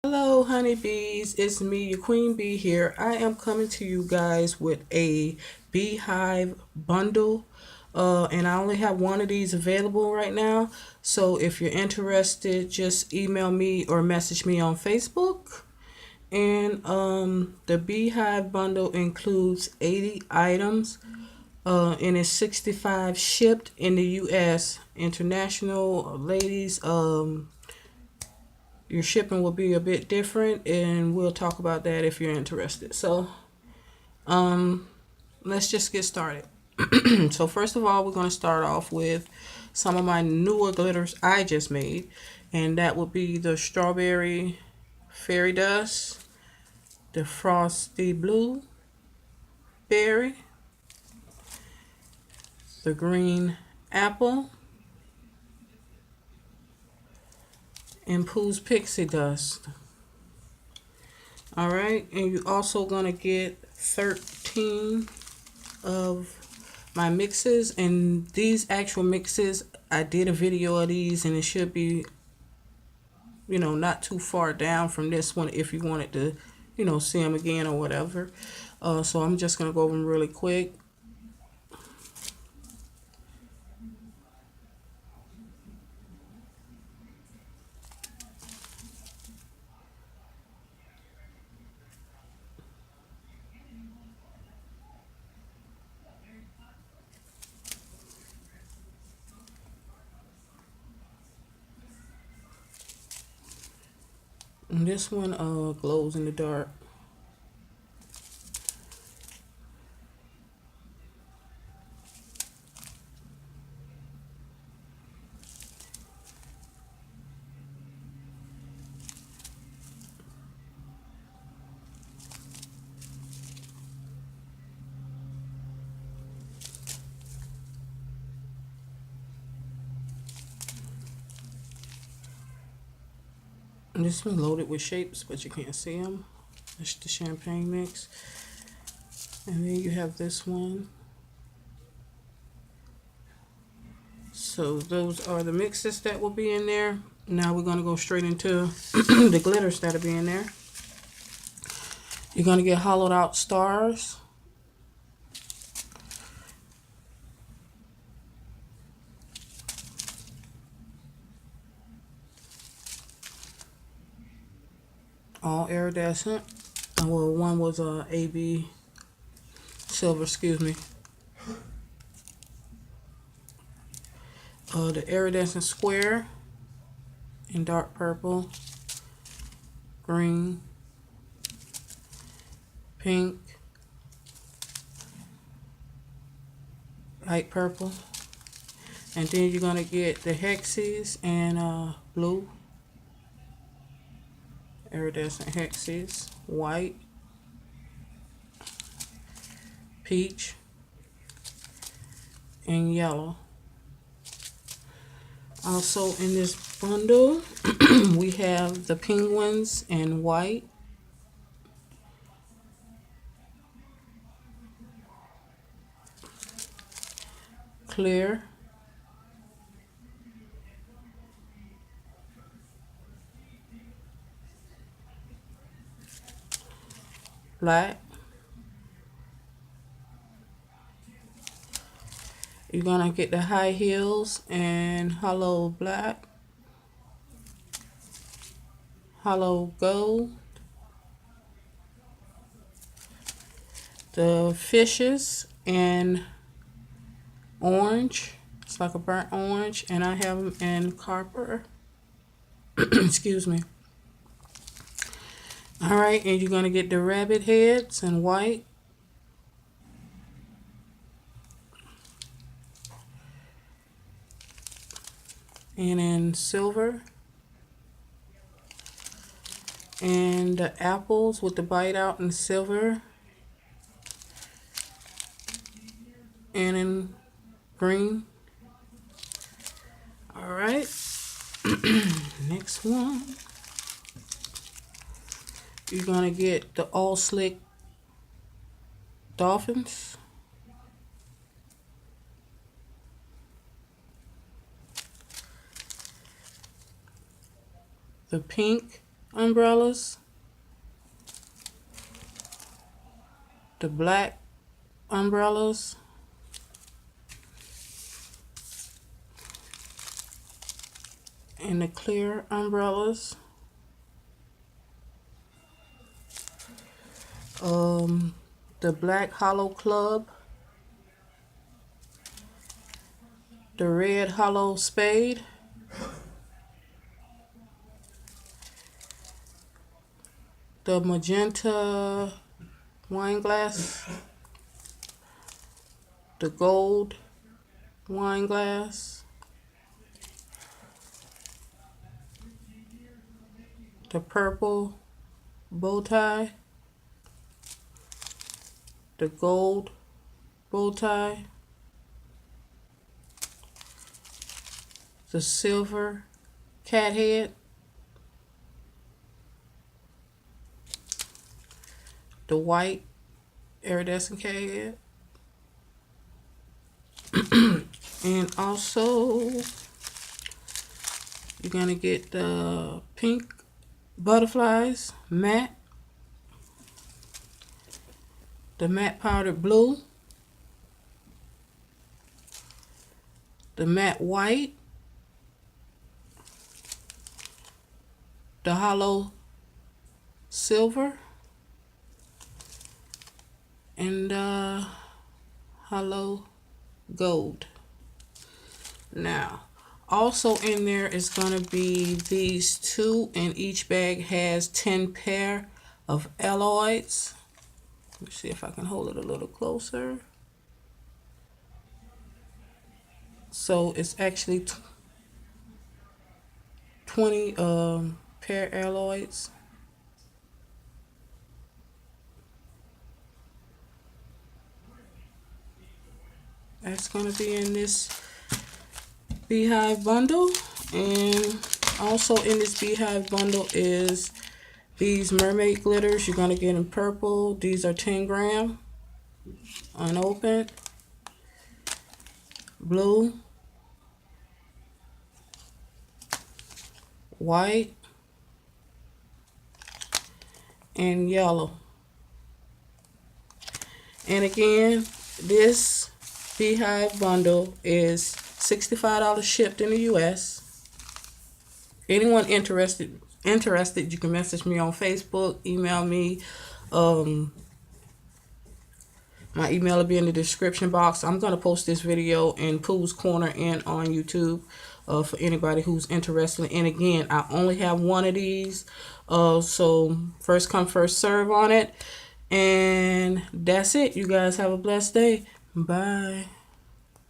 Hello honeybees, it's me, your queen bee here. I am coming to you guys with a Bee Hive bundle, and I only have one of these available right now. So if you're interested, just email me or message me on Facebook. And the Bee Hive bundle includes 80 items, and it's 65 shipped in the U.S. International ladies. Your shipping will be a bit different, and we'll talk about that if you're interested. So let's just get started. So first of all, we're going to start off with some of my newer glitters I just made, and that would be the strawberry fairy dust, the frosty blue berry, the green apple, and Pooh's pixie dust. All right, and you're also going to get 13 of my mixes, and these actual mixes, I did a video of these, and it should be, not too far down from this one if you wanted to, see them again or whatever. So I'm just going to go over them really quick. And this one glows in the dark. And this one loaded with shapes, but you can't see them. It's the champagne mix. And then you have this one. So those are the mixes that will be in there. Now we're going to go straight into the glitters that'll be in there. You're going to get hollowed out stars. All iridescent. Well, one was AB silver, excuse me. The iridescent square in dark purple, green, pink, light purple. And then you're going to get the hexes and blue, iridescent hexes, white, peach, and yellow. Also in this bundle, we have the penguins in white, clear, black. You're gonna get the high heels and hollow black, hollow gold, the fishes in orange. It's like a burnt orange, and I have them in copper. Excuse me. All right, and you're gonna get the rabbit heads in white, and in silver, and the apples with the bite out in silver, and in green. All right. Next one, you're gonna get the all slick dolphins, the pink umbrellas, the black umbrellas, and the clear umbrellas. The black hollow club, the red hollow spade, the magenta wine glass, the gold wine glass, the purple bow tie, the gold bow tie, the silver cat head, the white iridescent cat head, and also you're gonna get the pink butterflies matte, the matte powdered blue, the matte white, the hollow silver, and hollow gold. Now, also in there is going to be these two, and each bag has 10 pair of alloys. Let me see if I can hold it a little closer. So it's actually 20 pair alloys. That's going to be in this Bee Hive bundle. And also in this Bee Hive bundle is these mermaid glitters. You're going to get in purple. These are 10 gram unopened. Blue, white, and yellow. And again, this Bee Hive bundle is $65 shipped in the US. Anyone interested, you can message me on Facebook, email me. My email will be in the description box. I'm going to post this video in Pooh's Corner and on YouTube for anybody who's interested. And again, I only have one of these. So first come, first serve on it. And that's it. You guys have a blessed day. Bye.